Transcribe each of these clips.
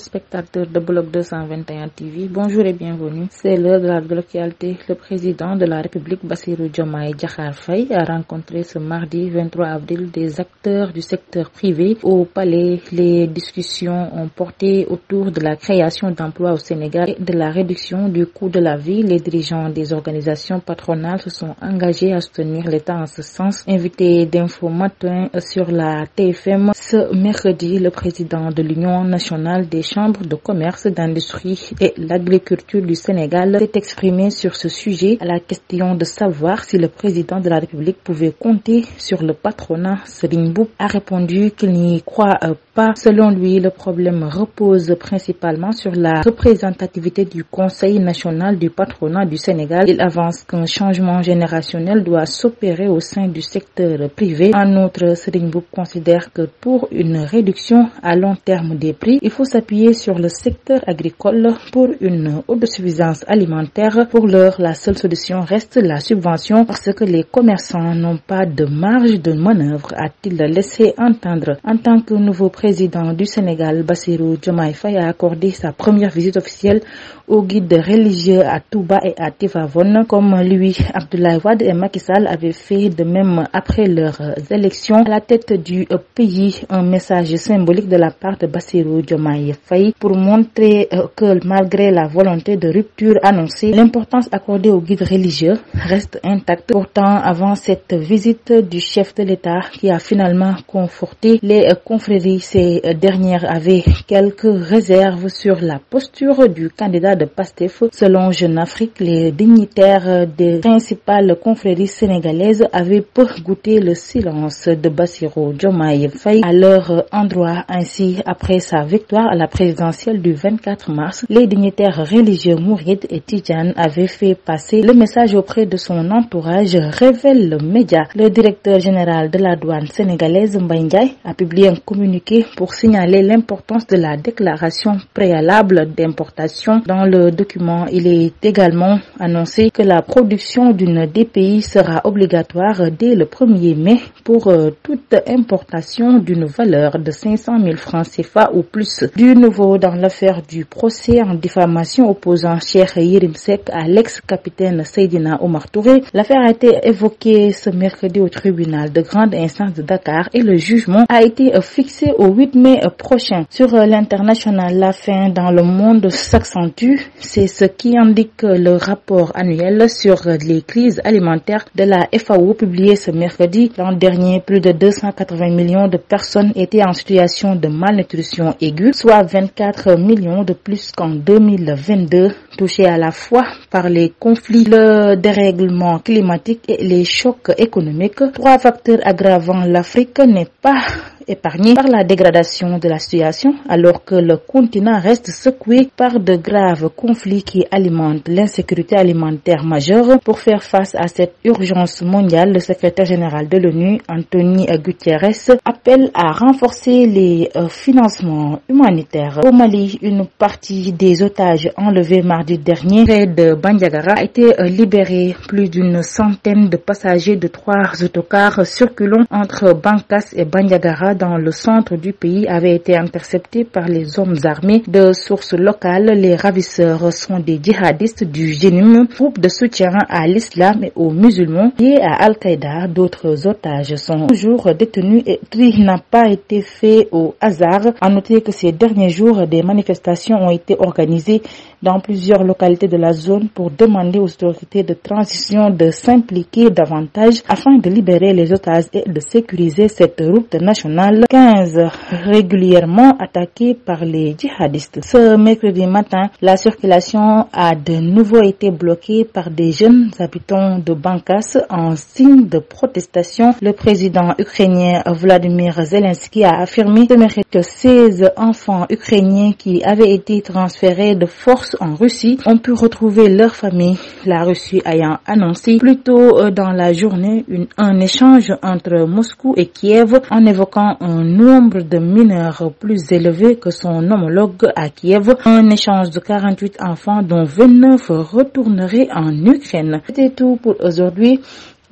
téléspectateurs de Bloc 221 TV, bonjour et bienvenue. C'est l'heure de la actualité. Le président de la République, Bassirou Diomaye Diakhar Faye, a rencontré ce mardi 23 avril des acteurs du secteur privé au Palais. Les discussions ont porté autour de la création d'emplois au Sénégal et de la réduction du coût de la vie. Les dirigeants des organisations patronales se sont engagés à soutenir l'État en ce sens. Invité d'Info Matin sur la TFM ce mercredi, le président de l'Union nationale des chambres de commerce, d'industrie et l'agriculture du Sénégal s'est exprimé sur ce sujet à la question de savoir si le président de la République pouvait compter sur le patronat. Serigne Mboup a répondu qu'il n'y croit pas. Selon lui, le problème repose principalement sur la représentativité du Conseil national du patronat du Sénégal. Il avance qu'un changement générationnel doit s'opérer au sein du secteur privé. En outre, Serigne Mboup considère que pour une réduction à long terme des prix, il faut s'appuyer sur le secteur agricole pour une autosuffisance alimentaire. Pour l'heure, la seule solution reste la subvention parce que les commerçants n'ont pas de marge de manœuvre, a-t-il laissé entendre. En tant que nouveau président du Sénégal, Bassirou Diomaye Faye a accordé sa première visite officielle aux guides religieux à Touba et à Tivaouane. Comme lui, Abdoulaye Wade et Macky Sall avaient fait de même après leurs élections à la tête du pays. Un message symbolique de la part de Bassirou Diomaye Faye pour montrer que malgré la volonté de rupture annoncée, l'importance accordée aux guides religieux reste intacte. Pourtant, avant cette visite du chef de l'État qui a finalement conforté les confréries, ces dernières avaient quelques réserves sur la posture du candidat de PASTEF. Selon Jeune Afrique, les dignitaires des principales confréries sénégalaises avaient peu goûté le silence de Bassirou Diomaye Faye à leur endroit. Ainsi, après sa victoire à la présidentielle du 24 mars, les dignitaires religieux mourides et tidjanes avaient fait passer le message auprès de son entourage, révèle le média. Le directeur général de la douane sénégalaise, Mbaye Ndiaye, a publié un communiqué pour signaler l'importance de la déclaration préalable d'importation. Dans le document, il est également annoncé que la production d'une DPI sera obligatoire dès le 1er mai pour toute importation d'une valeur de 500 000 francs CFA ou plus. Du nouveau dans l'affaire du procès en diffamation opposant Cheikh Yérim Seck à l'ex-capitaine Seydina Omar Touré. L'affaire a été évoquée ce mercredi au tribunal de grande instance de Dakar et le jugement a été fixé au 8 mai prochain. Sur l'international, la faim dans le monde s'accentue. C'est ce qui indique le rapport annuel sur les crises alimentaires de la FAO publié ce mercredi. L'an dernier, plus de 280 millions de personnes étaient en situation de malnutrition aiguë, soit 24 millions de plus qu'en 2022, touchés à la fois par les conflits, le dérèglement climatique et les chocs économiques. Trois facteurs aggravant l'Afrique n'est pas épargné par la dégradation de la situation, alors que le continent reste secoué par de graves conflits qui alimentent l'insécurité alimentaire majeure. Pour faire face à cette urgence mondiale, le secrétaire général de l'ONU, Antonio Guterres, appelle à renforcer les financements humanitaires. Au Mali, une partie des otages enlevés mardi dernier près de Bandiagara a été libérée. Plus d'une centaine de passagers de 3 autocars circulant entre Bankas et Bandiagara dans le centre du pays avaient été interceptés par les hommes armés. De sources locales, les ravisseurs sont des djihadistes du Jénim, groupe de soutien à l'islam et aux musulmans liés à Al-Qaïda. D'autres otages sont toujours détenus et tri n'a pas été fait au hasard. À noter que ces derniers jours, des manifestations ont été organisées dans plusieurs localités de la zone pour demander aux autorités de transition de s'impliquer davantage afin de libérer les otages et de sécuriser cette route nationale 15 régulièrement attaquée par les djihadistes. Ce mercredi matin, la circulation a de nouveau été bloquée par des jeunes habitants de Bankas en signe de protestation. Le président ukrainien Vladimir Zelensky a affirmé ce mercredi que 16 enfants ukrainiens qui avaient été transférés de force en Russie ont pu retrouver leur famille. La Russie ayant annoncé plus tôt dans la journée un échange entre Moscou et Kiev en évoquant un nombre de mineurs plus élevé que son homologue à Kiev. Un échange de 48 enfants dont 29 retourneraient en Ukraine. C'était tout pour aujourd'hui.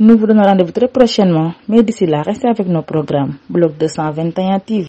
Nous vous donnons rendez-vous très prochainement. Mais d'ici là, restez avec nos programmes. Bloc 221 TV.